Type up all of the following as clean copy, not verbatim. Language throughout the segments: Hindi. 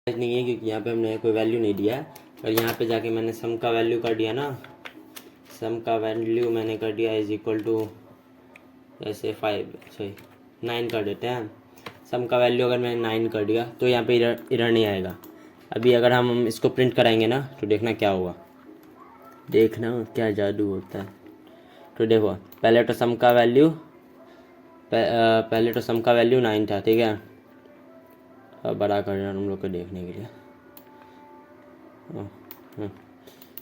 नहीं है क्योंकि यहाँ पे हमने कोई वैल्यू नहीं दिया है। और यहाँ पे जाके मैंने सम का वैल्यू कर दिया ना, सम का वैल्यू मैंने कर दिया इज इक्वल टू जैसे 9 कर देते हैं। सम का वैल्यू अगर मैंने 9 कर दिया तो यहाँ पे इरर नहीं आएगा। अभी अगर हम इसको प्रिंट कराएंगे ना तो देखना क्या होगा, देखना क्या जादू होता है। तो देखो पहले तो सम का वैल्यू पहले तो सम का वैल्यू 9 था, ठीक है। अब बड़ा कर रहा हूँ हम लोग को देखने के लिए।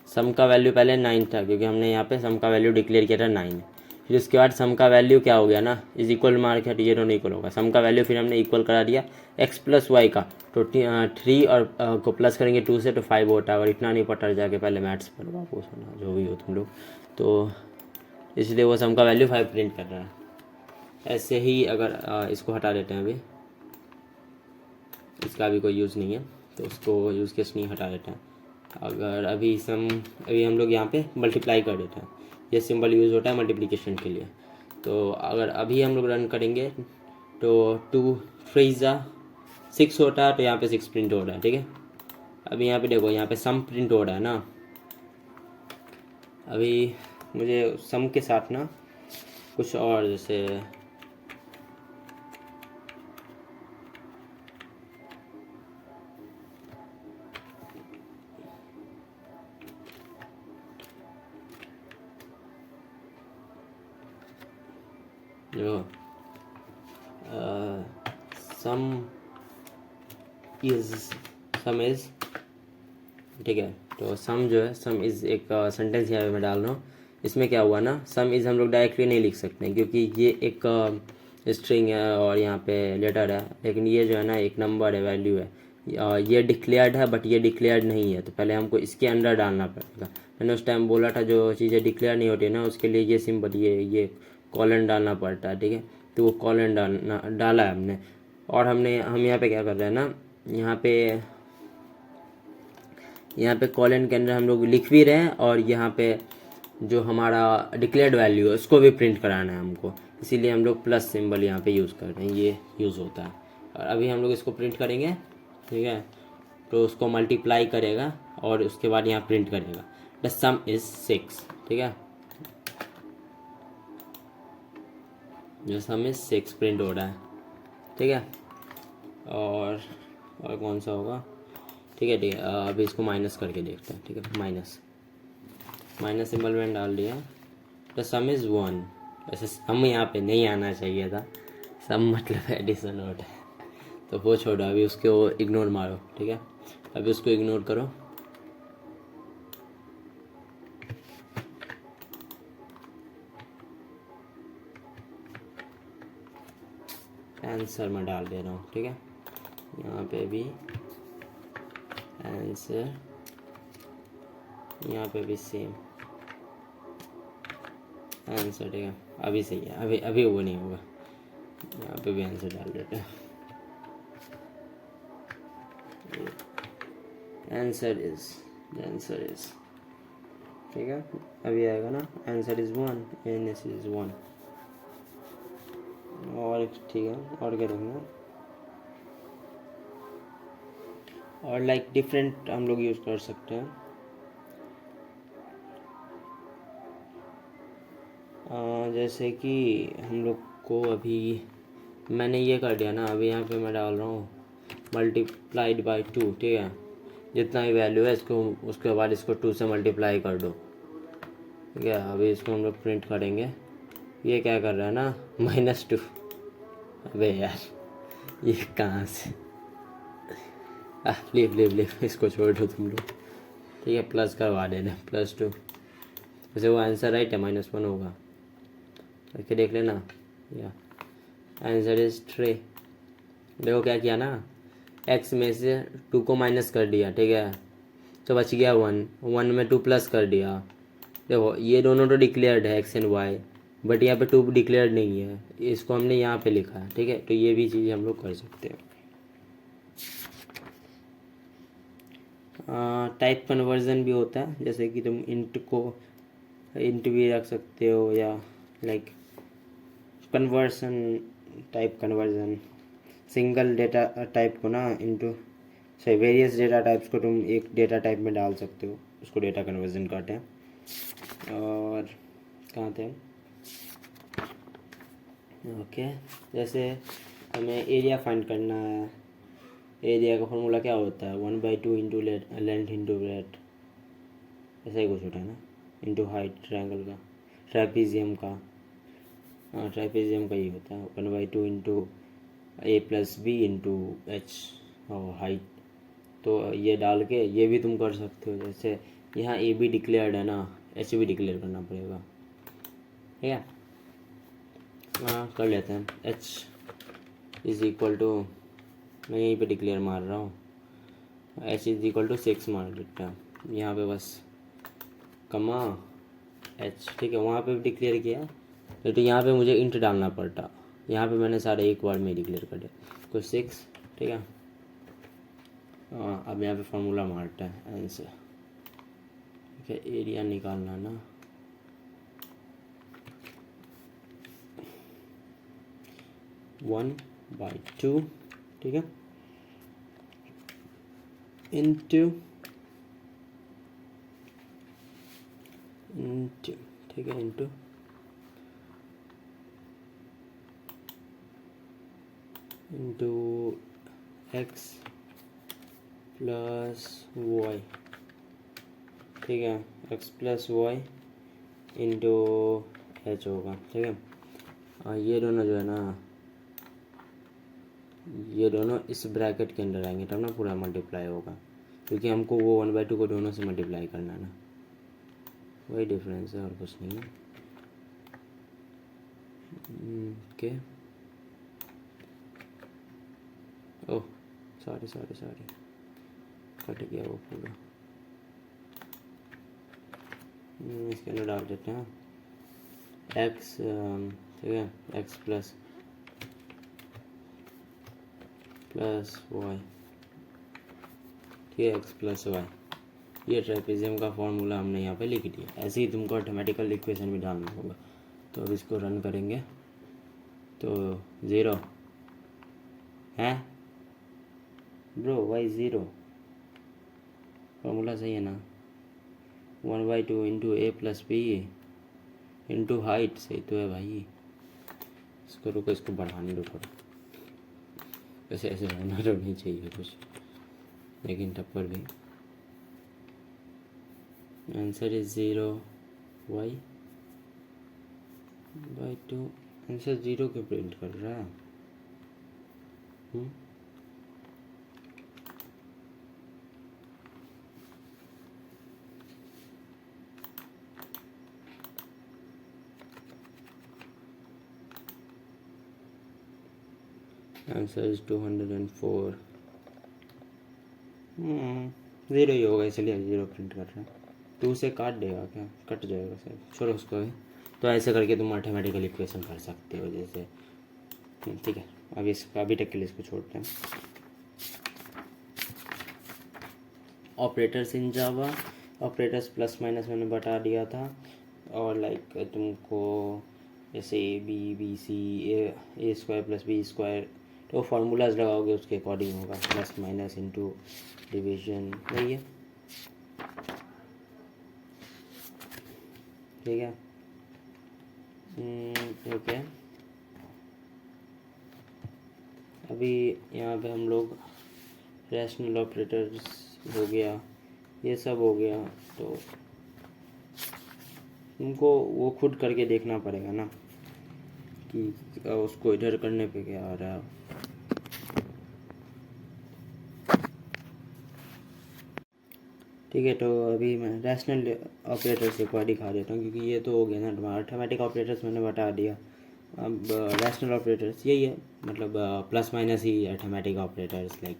सम का वैल्यू पहले 9 था क्योंकि हमने यहाँ पे सम का वैल्यू डिक्लेयर किया था 9। फिर उसके बाद सम का वैल्यू क्या हो गया ना, इज इक्वल मार के ये दोनों इक्वल होगा। सम का वैल्यू फिर हमने इक्वल करा दिया x प्लस वाई का, तो 3 और को प्लस करेंगे 2 से तो 5 होता है। और इतना नहीं पता जाके पहले मैथ्स पर वापस होना जो भी हो तुम लोग, तो इसलिए वो सम का वैल्यू 5 प्रिंट कर रहा है। ऐसे ही अगर इसको हटा देते हैं, अभी इसका भी कोई यूज़ नहीं है तो उसको यूज़ केस नहीं हटा देते हैं। अगर अभी हम लोग यहाँ पे मल्टीप्लाई कर देते हैं, ये सिंबल यूज़ होता है मल्टीप्लिकेशन के लिए। तो अगर अभी हम लोग रन करेंगे तो 2 3 6 होता है, तो यहाँ पे 6 प्रिंट हो रहा है, ठीक है। अभी यहाँ पे देखो, यहाँ पे सम प्रिंट हो रहा है ना। अभी मुझे सम के साथ ना कुछ और जैसे जो सम इज़ ठीक है। तो सम जो है, सम इज़ एक सेंटेंस यहाँ पे मैं डाल रहा हूँ। इसमें क्या हुआ ना, सम इज़ हम लोग डायरेक्टली नहीं लिख सकते क्योंकि ये एक स्ट्रिंग है और यहाँ पे लेटर है, लेकिन ये जो है ना एक नंबर है, वैल्यू है। ये डिक्लेयर्ड है बट ये डिक्लेयर्ड नहीं है, तो पहले हमको इसके अंदर डालना पड़ेगा। मैंने उस टाइम बोला था जो चीज़ें डिक्लेयर नहीं होती ना उसके लिए ये सिंबल ये कॉलन डालना पड़ता है, ठीक है। तो वो कॉलन डाला है हमने। और हम यहाँ पे क्या कर रहे हैं ना, यहाँ पे कॉलन के अंदर हम लोग लिख भी रहे हैं और यहाँ पे जो हमारा डिक्लेयर्ड वैल्यू है उसको भी प्रिंट कराना है हमको, इसीलिए हम लोग प्लस सिंबल यहाँ पे यूज़ कर रहे हैं, ये यूज़ होता है। और अभी हम लोग इसको प्रिंट करेंगे, ठीक है। तो उसको मल्टीप्लाई करेगा और उसके बाद यहाँ प्रिंट करेगा द सम इज़ 6, ठीक है। जो सम इज़ 6 प्रिंट हो रहा है, ठीक है। और कौन सा होगा, ठीक है। अभी इसको माइनस करके देखते हैं, ठीक है। माइनस सिंबल मैंने डाल दिया। The some is 1। वैसे सम यहाँ पे नहीं आना चाहिए था, सम मतलब एडिशन होता है, तो वो छोड़ो, अभी उसको इग्नोर मारो, ठीक है। अभी उसको इग्नोर करो। आंसर मैं डाल दे रहा हूँ, ठीक है। यहाँ पे भी आंसर, यहाँ पे भी सेम आंसर, ठीक है। अभी सही है, अभी वो नहीं होगा। यहाँ पे भी आंसर डाल देते हैं। आंसर इज ठीक है। अभी आएगा ना, answer is 1, N S is 1। और ठीक है, और क्या देखना, और लाइक डिफरेंट हम लोग यूज़ कर सकते हैं। जैसे कि हम लोग को अभी मैंने ये कर दिया ना, अभी यहाँ पे मैं डाल रहा हूँ मल्टीप्लाइड बाई 2, ठीक है। जितना भी वैल्यू है इसको, उसके बाद इसको 2 से मल्टीप्लाई कर दो, ठीक है। अभी इसको हम लोग प्रिंट करेंगे। ये क्या कर रहा है ना, -2। अबे यार ये कहाँ से, लिव इसको छोड़ दो तुम लोग, ठीक है। प्लस करवा देना, +2। वैसे वो आंसर राइट है, -1 होगा, करके देख लेना। या आंसर इज 3। देखो क्या किया ना, x में से 2 को माइनस कर दिया, ठीक है। तो बच गया 1 में 2 प्लस कर दिया। देखो ये दोनों तो डिक्लेयर्ड है x एंड y, बट यहाँ पे 2 डिक्लेयर्ड नहीं है, इसको हमने यहाँ पे लिखा है, ठीक है। तो ये भी चीज़ हम लोग कर सकते हैं। टाइप कन्वर्जन भी होता है, जैसे कि तुम इंट भी रख सकते हो, या like conversion, type conversion, single data type को ना इंटू सही, वेरियस डेटा टाइप्स को तुम एक डेटा टाइप में डाल सकते हो, उसको डेटा कन्वर्जन कहते हैं। और कहाँ थे? ओके, जैसे हमें एरिया फाइंड करना है। एरिया का फॉर्मूला क्या होता है? 1/2 इंटू लेंथ इंटू ब्रेथ, ऐसा ही कुछ होता है ना, इंटू हाइट ट्रायंगल का, ट्रापेजियम का। हाँ, ट्रापेजियम का ही होता है 1/2 इंटू a+b इंटू एच और हाइट। तो ये डाल के ये भी तुम कर सकते हो। जैसे यहाँ ए बी डिक्लेयर्ड है ना, एच भी डिक्लेयर करना पड़ेगा, ठीक है। हाँ, कर लेते हैं। एच इज इक्वल टू, मैं यहीं पे डिक्लेयर मार रहा हूँ, एच इज इक्वल टू 6 मार देता है यहाँ पे बस, कमा एच, ठीक है। वहाँ पे भी डिक्लेयर किया, तो यहाँ पे मुझे इंट डालना पड़ता, यहाँ पे मैंने सारे एक बार में डिक्लेयर कर दिया, तो 6, ठीक है। अब यहाँ पे फॉर्मूला मारता है आंसर, ठीक है। एरिया निकालना ना, वन बाई टू, ठीक है, इंटू ठीक है, इंटू एक्स प्लस वाई, ठीक है, X plus Y into H होगा, ठीक है। ये दोनों जो है ना, ये दोनों इस ब्रैकेट के अंदर आएंगे तब ना पूरा मल्टीप्लाई होगा, क्योंकि हमको वो 1/2 को दोनों से मल्टीप्लाई करना है ना, वही डिफरेंस है और कुछ नहीं है। ओके, ओह सॉरी कट गया वो पूरा। इसके अंदर डाल देते हैं एक्स, ठीक है, एक्स प्लस वाई, ठीक है, एक्स प्लस वाई। ये ट्रेपेजियम का फॉर्मूला हमने यहाँ पे लिख दिया। ऐसे ही तुमको ऑटोमेटिकल इक्वेशन भी डालना होगा। तो अब इसको रन करेंगे तो 0 है ब्रो, वाई 0, फॉर्मूला सही है ना, 1/2 इंटू a+b इंटू हाइट, सही तो है भाई। इसको रुको, इसको बढ़ाने दो थोड़ा, वैसे ऐसे रहना तो नहीं चाहिए कुछ, लेकिन टप्पर भी। आंसर इज 0 y/2, आंसर 0 के प्रिंट कर रहा है। Answer is 204। 0 ही होगा, इसलिए 0 प्रिंट कर रहा है। 2 से काट देगा क्या? कट जाएगा शायद, छोड़ो उसको भी। तो ऐसे करके तुम मैथमेटिकल इक्वेशन कर सकते हो जैसे, ठीक है। अब इसका अभी तक के लिए इसको छोड़ते हैं। Operators in Java, operators plus minus मैंने बता दिया था। और लाइक तुमको जैसे a² + b², तो फार्मूलाज लगाओगे उसके अकॉर्डिंग होगा, प्लस माइनस इंटू डिवीजन, वही है, ठीक है। ओके, अभी यहाँ पे हम लोग रैशनल ऑपरेटर्स हो गया, ये सब हो गया, तो तुमको वो खुद करके देखना पड़ेगा ना कि उसको इधर करने पे क्या आ रहा है। ठीक है, तो अभी मैं रैशनल ऑपरेटर्स एक बार दिखा देता हूँ, क्योंकि ये तो हो गया ना तुम्हारा अर्थमेटिक ऑपरेटर्स मैंने बता दिया। अब रैशनल ऑपरेटर्स यही है, मतलब प्लस माइनस ही अर्थमेटिक ऑपरेटर्स लाइक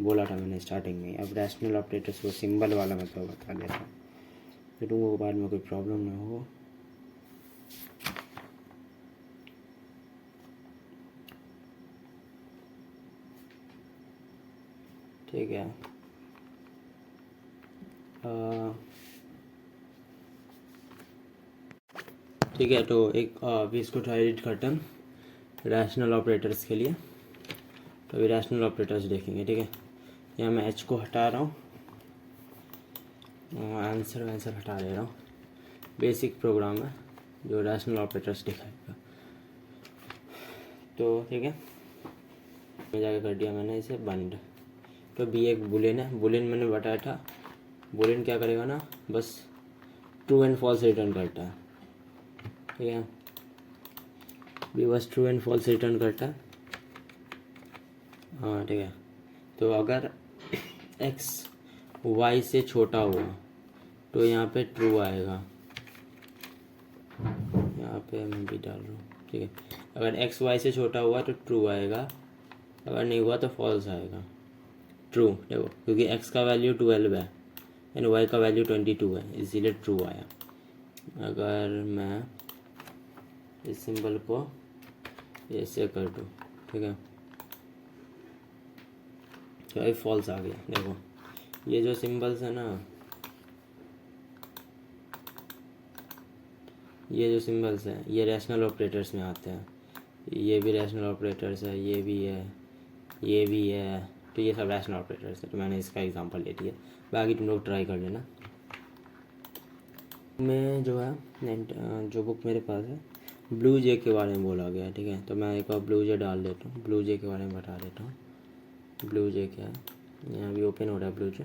बोला था मैंने स्टार्टिंग में। अब रैशनल ऑपरेटर्स वो सिंबल वाला मैं तो बता देता हूँ, तो तुमको बाद में कोई प्रॉब्लम ना हो। ठीक है, ठीक है, तो एक अभी इसको ट्राई एडिट करते हैं रैशनल ऑपरेटर्स के लिए। तो अभी रैशनल ऑपरेटर्स देखेंगे, ठीक है। यहाँ मैं एच को हटा रहा हूँ, आंसर हटा दे रहा हूँ। बेसिक प्रोग्राम है जो रैशनल ऑपरेटर्स दिखाएगा। तो ठीक है, मैं जाके कर दिया मैंने इसे बंद। तो बी एक बुलियन है, बुलियन मैंने बताया था। बुलियन क्या करेगा ना, बस ट्रू एंड फॉल्स रिटर्न करता है, ठीक है। बी बस ट्रू एंड फॉल्स रिटर्न करता है, हाँ ठीक है। तो अगर एक्स वाई से छोटा हुआ तो यहाँ पे ट्रू आएगा, यहाँ पे मैं भी डाल रहा हूँ, ठीक है। अगर एक्स वाई से छोटा हुआ तो ट्रू आएगा, अगर नहीं हुआ तो फॉल्स आएगा। ट्रू देखो, क्योंकि एक्स का वैल्यू 12 है एंड वाई का वैल्यू 22 है, इसीलिए ट्रू आया। अगर मैं इस सिंबल को ऐसे कर दूँ, ठीक है, तो ये फॉल्स आ गया। देखो ये जो सिंबल्स है ना, ये जो सिंबल्स हैं ये रैशनल ऑपरेटर्स में आते हैं। ये भी रैशनल ऑपरेटर्स है, ये भी है, ये भी है, तो ये सब रैशनल ऑपरेटर्स है। तो मैंने इसका एग्जांपल ले लिया, बाकी तुम लोग ट्राई कर लेना। मैं जो है जो बुक मेरे पास है, ब्लू जे के बारे में बोला गया है, ठीक है। तो मैं एक बार ब्लू जे डाल देता हूँ, ब्लू जे के बारे में बता देता हूँ। ब्लू जे क्या है, यहाँ भी ओपन हो रहा है ब्लू जे।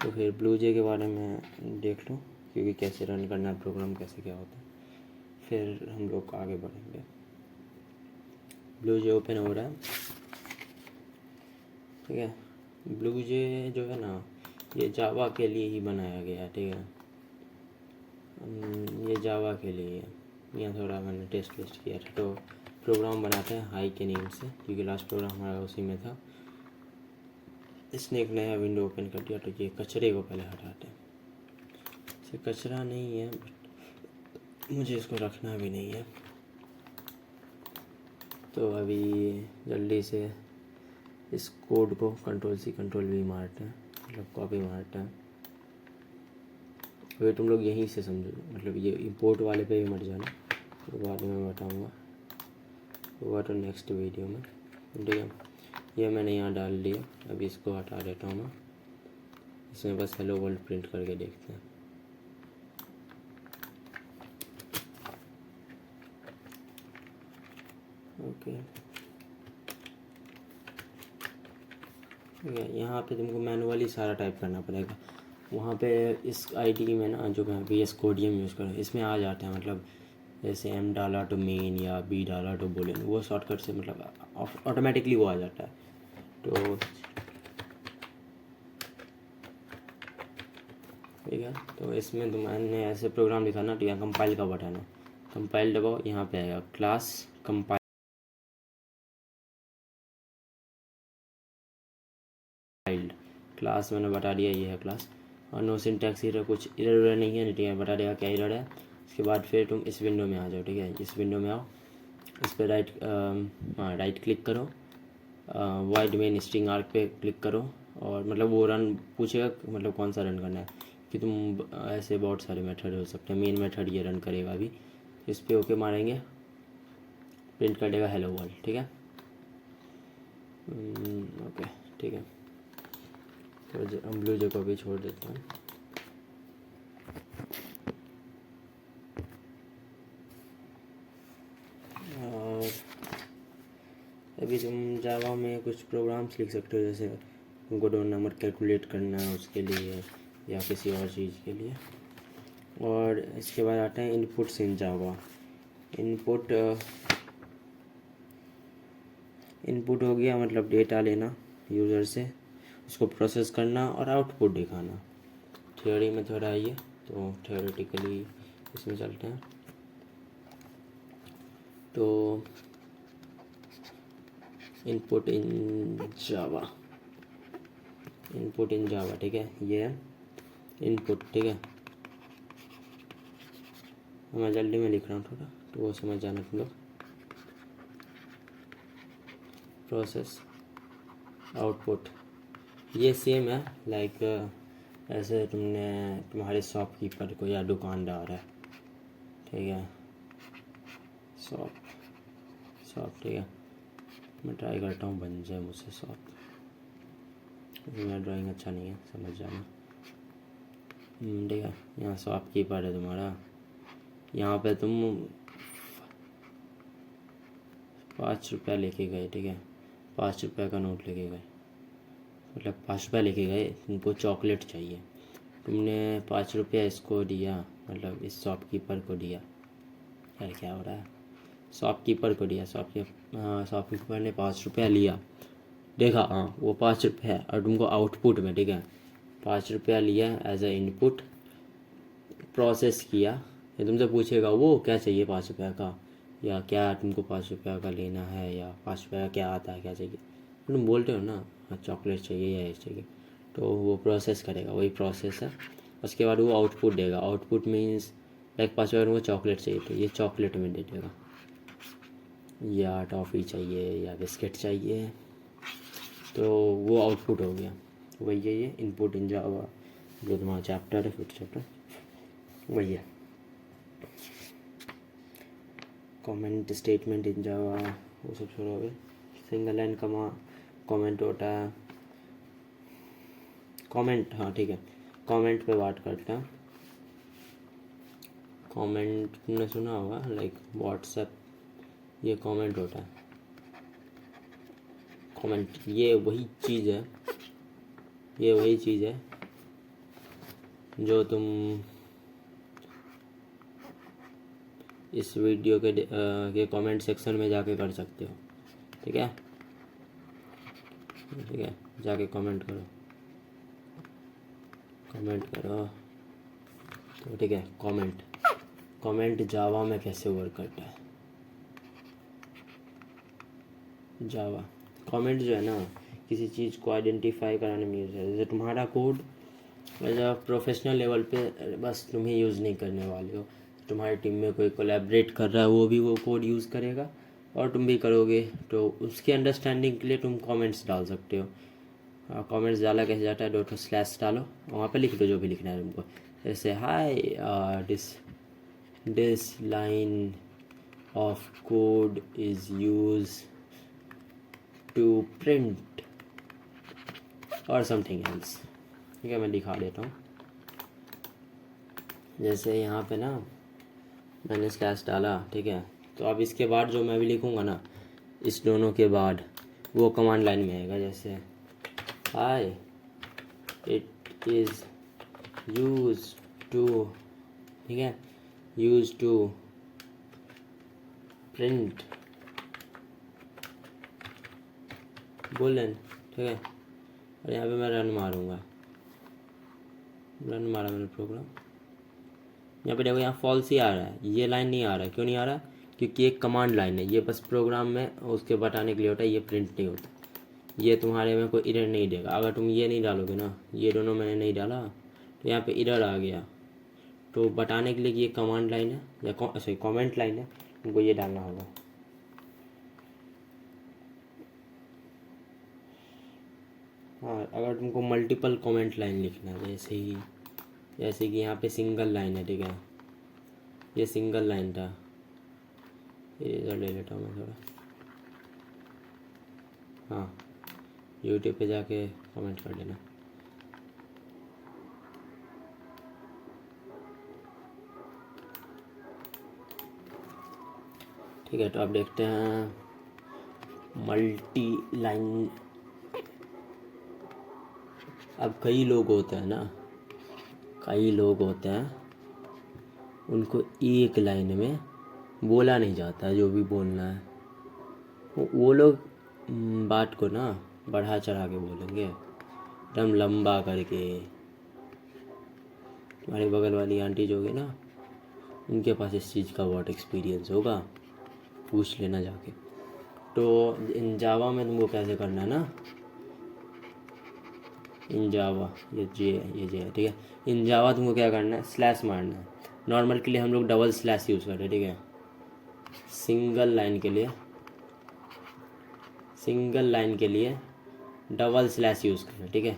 तो फिर ब्लू जे के बारे में देख लो, क्योंकि कैसे रन करना है प्रोग्राम, कैसे क्या होता है, फिर हम लोग आगे बढ़ेंगे। ब्लू जे ओपन हो रहा है, ठीक है। ब्लू जे जो है ना, ये जावा के लिए ही बनाया गया है, ठीक है। ये जावा के लिए है। यहाँ थोड़ा मैंने टेस्ट वेस्ट किया था। तो प्रोग्राम बनाते हैं हाई के नेम से, क्योंकि लास्ट प्रोग्राम हमारा उसी में था। इसने एक नया विंडो ओपन कर दिया। तो ये कचरे को पहले हटाते हैं। इसे कचरा नहीं है, बट मुझे इसको रखना भी नहीं है। तो अभी जल्दी से इस कोड को कंट्रोल सी कंट्रोल वी मारते हैं, मतलब कॉपी मारते हैं। फिर तुम लोग यहीं से समझो, मतलब ये इंपोर्ट वाले पे भी मत जाना, तो बाद में मैं बताऊँगा, होगा तो नेक्स्ट वीडियो में, ठीक है। ये मैंने यहाँ डाल दिया, अभी इसको हटा देता हूँ मैं। इसमें बस हेलो वर्ल्ड प्रिंट करके देखते हैं। ओके, ठीक है। यहाँ पे तुमको मैनुअली सारा टाइप करना पड़ेगा। वहाँ पे इस आईडी में ना, जो मैं VS कोडियम यूज़ कर रहा हूँ, इसमें आ जाते हैं, मतलब जैसे M डाला तो मेन या B डाला तो बुलियन, वो शॉर्टकट से मतलब ऑटोमेटिकली वो आ जाता है। तो ठीक है, तो इसमें तुमने ऐसे प्रोग्राम लिखा ना, तो यहाँ कंपाइल का बटन है, कंपाइल दबाओ, यहाँ पे आएगा क्लास कंपाइल। क्लास मैंने बता दिया, ये है क्लास। और नो सिंटैक्स एरर, कुछ एरर नहीं है, ठीक है, बता देगा क्या एरर है। उसके बाद फिर तुम इस विंडो में आ जाओ, ठीक है। इस विंडो में आओ, इस पर राइट क्लिक करो, वाइड मेन स्ट्रिंग आर्क पे क्लिक करो, और मतलब वो रन पूछेगा, मतलब कौन सा रन करना है, कि तुम ऐसे बहुत सारे मेथड हो सकते हैं। मेन मेथड ये रन करेगा अभी, इस पर ओके मारेंगे, प्रिंट कर देगा हेलो वर्ल्ड, ठीक है। ओके, ठीक है। तो हम ब्लू जे को भी छोड़ देते हैं। और अभी तुम जावा में कुछ प्रोग्राम्स लिख सकते हो, जैसे तुमको डोर नंबर कैलकुलेट करना है उसके लिए, या किसी और चीज़ के लिए। और इसके बाद आते हैं इनपुट्स इन जावा। इनपुट हो गया, मतलब डेटा लेना यूज़र से, उसको प्रोसेस करना और आउटपुट दिखाना। थ्योरी में थोड़ा आइए, तो थ्योरेटिकली इसमें चलते हैं। तो इनपुट इन जावा, ठीक है, ये है इनपुट, ठीक है। मैं जल्दी में लिख रहा हूँ थोड़ा, तो वो समझ जाना तुम लोग। प्रोसेस आउटपुट ये सेम है, लाइक ऐसे तुम्हारे शॉपकीपर को या दुकानदार है, ठीक है, शॉप, ठीक है। मैं ट्राई करता हूँ बन जाए मुझसे शॉप। मेरा ड्राइंग अच्छा नहीं है, समझ जाना। ठीक है, यहाँ शॉपकीपर है तुम्हारा, यहाँ पे तुम 5 रुपया लेके गए, ठीक है, 5 रुपये का नोट लेके गए, मतलब 5 रुपया लेके गए, तुमको चॉकलेट चाहिए, तुमने 5 रुपया इसको दिया, मतलब इस शॉपकीपर को दिया। यार क्या हो रहा है, शॉपकीपर को दिया, शॉपकीपर ने 5 रुपया लिया, देखा हाँ वो 5 रुपये है, और तुमको आउटपुट में, ठीक है, 5 रुपया लिया एज ए इनपुट, प्रोसेस किया, ये तुमसे पूछेगा वो क्या चाहिए 5 रुपये का, या क्या तुमको 5 रुपये का लेना है, या 5 रुपये का क्या आता है, क्या चाहिए, तुम बोलते हो ना हाँ चॉकलेट चाहिए या ये चाहिए, तो वो प्रोसेस करेगा, वही प्रोसेस है। उसके बाद वो आउटपुट देगा, आउटपुट मीन्स लाइक 5 रुपये को चॉकलेट चाहिए तो ये चॉकलेट में दे देगा, या टॉफ़ी चाहिए या बिस्किट चाहिए, तो वो आउटपुट हो गया। वही है ये इनपुट इन जावा, जो तुम्हारा चैप्टर है, फिफ्थ चैप्टर वही है। कमेंट स्टेटमेंट इन जावा वो सब छोड़ोगे, सिंगल लाइन कमेंट होता है, कमेंट, हाँ ठीक है, कमेंट पे बात करते हैं। कमेंट तुमने सुना होगा, लाइक व्हाट्सएप, ये कमेंट होता है, कमेंट ये वही चीज़ है, ये वही चीज़ है जो तुम इस वीडियो के कमेंट सेक्शन में जाके कर सकते हो, ठीक है, ठीक है, जाके कमेंट करो तो ठीक है। कमेंट जावा में कैसे वर्क करता है, जावा कमेंट जो है ना किसी चीज़ को आइडेंटिफाई कराने में यूज़ है, जैसे तुम्हारा code as a professional level पे बस तुम ही यूज़ नहीं करने वाले हो, तुम्हारी टीम में कोई कोलैबोरेट कर रहा है वो भी वो कोड यूज़ करेगा और तुम भी करोगे, तो उसकी अंडरस्टैंडिंग के लिए तुम कमेंट्स डाल सकते हो। कमेंट्स डाला कैसे जाता है, डॉट स्लैश डालो, वहाँ पे लिख दो जो भी लिखना है तुमको, जैसे hi this line of code is use to print or something else, ठीक है, मैं दिखा देता हूँ। जैसे यहाँ पे ना मैंने स्लैश डाला, ठीक है, तो अब इसके बाद जो मैं भी लिखूँगा ना, इस दोनों के बाद वो कमांड लाइन में आएगा, जैसे hi it is use to, ठीक है, यूज टू प्रिंट बुलेन, ठीक है, और यहाँ पे मैं रन मारूँगा, रन मारा मैंने प्रोग्राम, यहाँ पे देखो यहाँ फॉल्स ही आ रहा है, ये लाइन नहीं आ रहा है, क्यों नहीं आ रहा, क्योंकि एक कमांड लाइन है, ये बस प्रोग्राम में उसके बताने के लिए होता है, ये प्रिंट नहीं होता, ये तुम्हारे में कोई एरर नहीं देगा। अगर तुम ये नहीं डालोगे ना, ये दोनों मैंने नहीं डाला तो यहाँ पे एरर आ गया, तो बताने के लिए कि ये कमांड लाइन है या सॉरी कमेंट लाइन है, तुमको ये डालना होगा। हाँ, अगर तुमको मल्टीपल कमेंट लाइन लिखना है, जैसे कि यहाँ पे सिंगल लाइन है, ठीक है, ये सिंगल लाइन था, ये इधर ले लेता हूँ मैं थोड़ा, हाँ यूट्यूब पे जाके कमेंट कर देना। ठीक है, तो अब देखते हैं मल्टी लाइन। अब कई लोग होते हैं ना, कई लोग होते हैं उनको एक लाइन में बोला नहीं जाता जो भी बोलना है, वो लोग बात को ना बढ़ा चढ़ा के बोलेंगे, एकदम लंबा करके। तुम्हारे बगल वाली आंटी जो होगी ना, उनके पास इस चीज़ का बहुत एक्सपीरियंस होगा, पूछ लेना जाके। तो इन जावा में तुमको कैसे करना है ना, इन जावा ये जे है, ठीक है, इन जावा तुमको क्या करना है, स्लैश मारना है। नॉर्मल के लिए हम लोग डबल स्लैश यूज़ करते हैं, ठीक है, सिंगल लाइन के लिए डबल स्लैश यूज़ करना, ठीक है।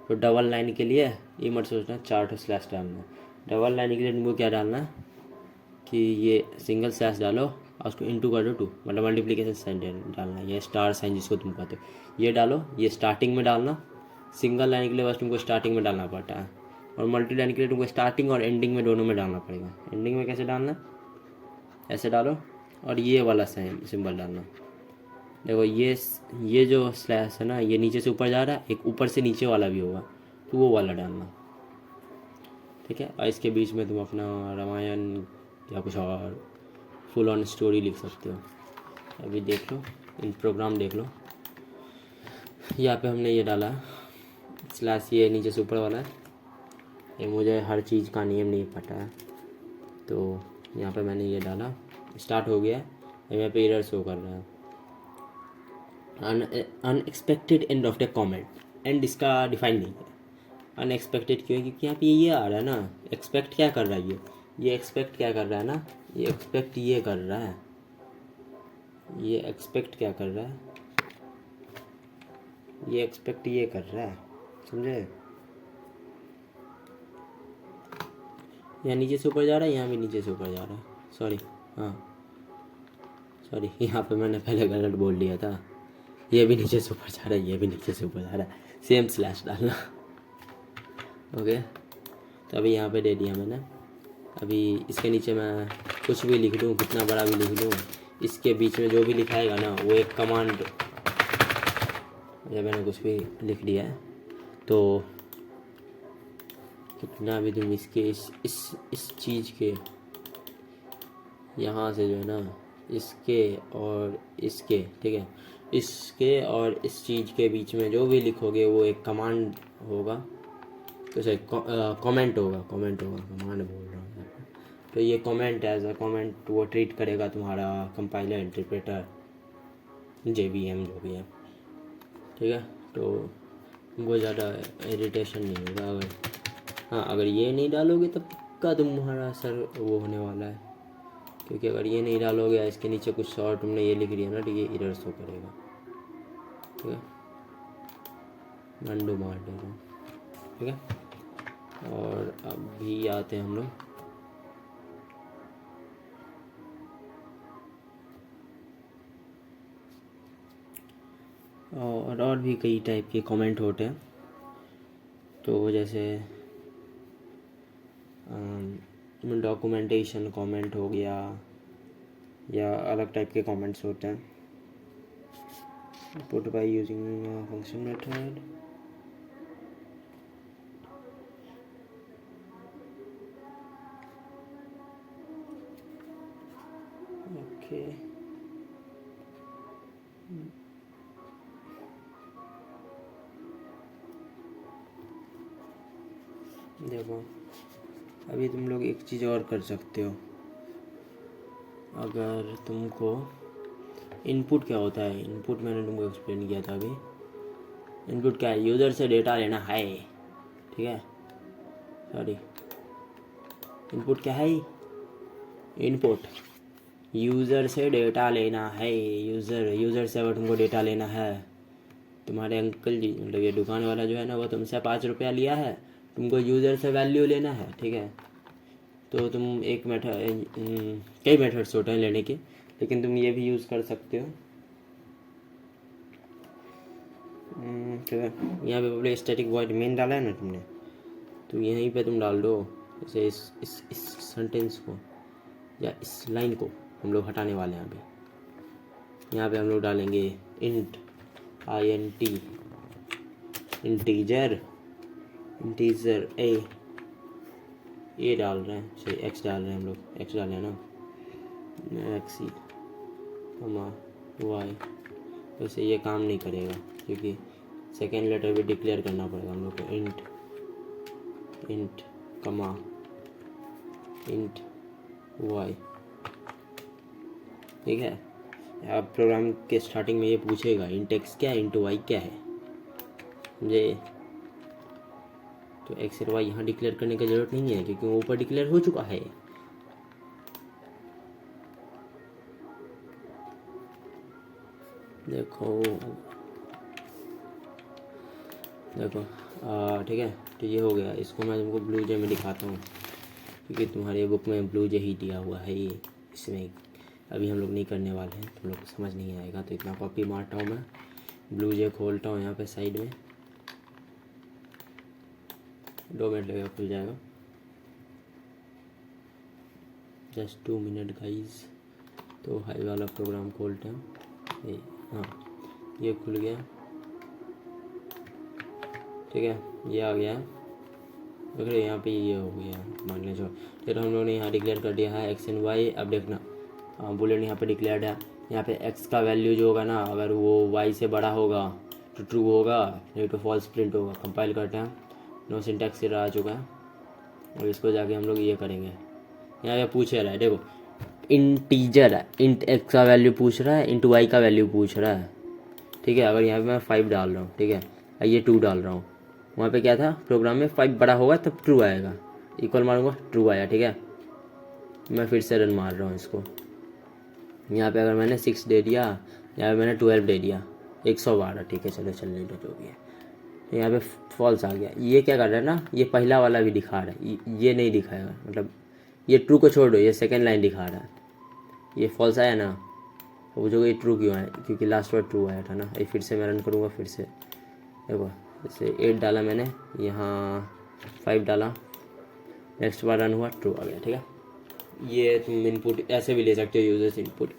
तो डबल लाइन के लिए ये मत सोचना 4 स्लैश डालना है, डबल लाइन के लिए तुमको क्या डालना है कि ये सिंगल स्लैश डालो और उसको इंटू कर दो 2, मतलब मल्टीप्लिकेशन साइन डालना है, ये स्टार साइन जिसको तुम कहते हो, ये डालो, ये स्टार्टिंग में डालना, सिंगल लाइन के लिए बस तुमको स्टार्टिंग में डालना पड़ता है, और मल्टी लाइन के लिए तुमको स्टार्टिंग और एंडिंग में दोनों में डालना पड़ेगा। एंडिंग में कैसे डालना, ऐसे डालो और ये वाला सेम सिंबल डालना। देखो ये जो स्लैश है ना, ये नीचे से ऊपर जा रहा है, एक ऊपर से नीचे वाला भी होगा, तो वो वाला डालना, ठीक है। और इसके बीच में तुम अपना रामायण या कुछ और फुल ऑन स्टोरी लिख सकते हो। अभी देख लो, इन प्रोग्राम देख लो, यहाँ पे हमने ये डाला स्लैश, ये नीचे से ऊपर वाला है, ये मुझे हर चीज़ का नियम नहीं पता है, तो यहाँ पे मैंने ये डाला, स्टार्ट हो गया, यहाँ पे एरर शो कर रहा है, unexpected end of the comment. And इसका डिफाइन नहीं है, अनएक्सपेक्टेड क्यों है, क्योंकि यहाँ पे ये आ रहा है ना, एक्सपेक्ट क्या कर रहा है, ये एक्सपेक्ट क्या कर रहा है ना, ये एक्सपेक्ट ये कर रहा है, ये एक्सपेक्ट क्या कर रहा है, ये एक्सपेक्ट ये कर रहा है, समझे। यहाँ नीचे से ऊपर जा रहा है, यहाँ भी नीचे से ऊपर जा रहा है, सॉरी, हाँ सॉरी, यहाँ पे मैंने पहले गलत बोल दिया था, ये भी नीचे से ऊपर जा रहा है, ये भी नीचे से ऊपर जा रहा है, सेम स्लैश डालना। ओके, तो अभी यहाँ पे दे दिया मैंने। अभी इसके नीचे मैं कुछ भी लिख दूँ, कितना बड़ा भी लिख दूँ, इसके बीच में जो भी लिखाएगा ना वो एक कमांड, जब मैंने कुछ भी लिख दिया है तो कितना भी तुम इसके इस चीज़ के यहाँ से जो है ना, इसके और इसके, ठीक है, इसके और इस चीज़ के बीच में जो भी लिखोगे वो एक कमांड होगा, तो सही कमेंट होगा, कमांड बोल रहा हूँ। तो ये कमेंट एज अ कमेंट वो ट्रीट करेगा तुम्हारा कंपाइलर, इंटरप्रेटर, JVM जो भी है, ठीक है। तो वो ज़्यादा इरिटेशन नहीं होगा अगर, हाँ अगर ये नहीं डालोगे तो पक्का तुम्हारा सर वो होने वाला है, क्योंकि अगर ये नहीं डालोगे, इसके नीचे कुछ और तुमने ये लिख दिया ना, तो ये एरर शो करेगा, ठीक है। मंडो मार देगा, ठीक है। और अभी आते हैं हम लोग और भी कई टाइप के कमेंट होते हैं, तो जैसे डॉक्यूमेंटेशन कमेंट हो गया, या अलग टाइप के कमेंट्स होते हैं। Put by using function method, okay, देखो अभी तुम लोग एक चीज़ और कर सकते हो, अगर तुमको इनपुट क्या होता है, इनपुट मैंने तुमको एक्सप्लेन किया था अभी। इनपुट क्या है, यूज़र से डेटा लेना है, ठीक है, सॉरी, इनपुट क्या है, इनपुट यूज़र से डेटा लेना है, यूज़र से अगर तुमको डेटा लेना है, तुम्हारे अंकल जी मतलब ये दुकान वाला जो है ना, वो तुमसे 5 रुपया लिया है, तुमको यूज़र से वैल्यू लेना है, ठीक है। तो तुम एक मेथड, कई मेथड्स होते हैं लेने के, लेकिन तुम ये भी यूज़ कर सकते हो, ठीक है। यहाँ पे पब्लिक स्टैटिक वॉइड मेन डाला है ना तुमने, तो यहीं पे तुम डाल दो, जैसे इस सेंटेंस को या इस लाइन को हम लोग हटाने वाले हैं अभी। यहाँ पे हम लोग डालेंगे इंट INT इंटीजर ए डाल रहे हैं, सही एक्स डाल रहे हैं हम लोग, एक्स डाल रहे हैं ना, एक्स वाई, वैसे ये काम नहीं करेगा क्योंकि सेकेंड लेटर भी डिक्लेयर करना पड़ेगा हम लोग को, इंट वाई, ठीक है। अब प्रोग्राम के स्टार्टिंग में ये पूछेगा इंट एक्स क्या है, इंट वाई क्या है, मुझे तो एक्स और वाई यहाँ डिक्लेयर करने की ज़रूरत नहीं है क्योंकि वो ऊपर डिक्लेयर हो चुका है। देखो ठीक है, तो ये हो गया। इसको मैं तुमको ब्लू जे में दिखाता हूँ क्योंकि तुम्हारे बुक में ब्लू जे ही दिया हुआ है, ये इसमें अभी हम लोग नहीं करने वाले हैं, तुम लोग को समझ नहीं आएगा, तो इतना कॉपी मारता हूँ मैं, ब्लू जे खोलता हूँ यहाँ पे साइड में, 2 मिनट लगेगा, खुल जाएगा, जस्ट 2 मिनट गाइज। तो हाई वाला प्रोग्राम खोलते हैं, ये हाँ ये खुल गया, ठीक है, ये आ गया, देख रहे यहाँ पे ये हो गया मान लें जो। फिर हम लोगों ने यहाँ डिक्लेयर कर दिया है एक्स एंड वाई। अब देखना बुलेट यहाँ पे डिक्लेयर्ड है, यहाँ पे एक्स का वैल्यू जो होगा ना, अगर वो वाई से बड़ा होगा तो ट्रू होगा, नहीं तो फॉल्स प्रिंट होगा। कंपाइल करते हैं, नो सिंटैक्स एरर आ चुका है। अब इसको जाके हम लोग ये करेंगे, यहाँ पे पूछ रहा है, देखो इंटीजर है, इंट एक्स का वैल्यू पूछ रहा है, इंट वाई का वैल्यू पूछ रहा है, ठीक है। अगर यहाँ पे मैं 5 डाल रहा हूँ, ठीक है, ये 2 डाल रहा हूँ, वहाँ पे क्या था प्रोग्राम में 5 बड़ा होगा तब ट्रू आएगा, इक्वल मारूंगा ट्रू आया, ठीक है। मैं फिर से रन मार रहा हूँ इसको, यहाँ पे अगर मैंने 6 दे दिया, यहाँ पे मैंने 12 दे दिया, 112, ठीक है, चलो चलने दो जो भी है। तो यहाँ पे फॉल्स आ गया। ये क्या कर रहा है ना, ये पहला वाला भी दिखा रहा है, ये नहीं दिखाएगा, मतलब ये ट्रू को छोड़ दो, ये सेकेंड लाइन दिखा रहा है, ये फॉल्स आया ना, वो जो ये ट्रू क्यों आया, क्योंकि लास्ट बार ट्रू आया था ना। ये फिर से मैं रन करूँगा, फिर से देखो, जैसे 8 डाला मैंने, यहाँ 5 डाला, नेक्स्ट बार रन हुआ, ट्रू आ गया, ठीक है। ये तुम इनपुट ऐसे भी ले सकते हो, यूजर्स इनपुट।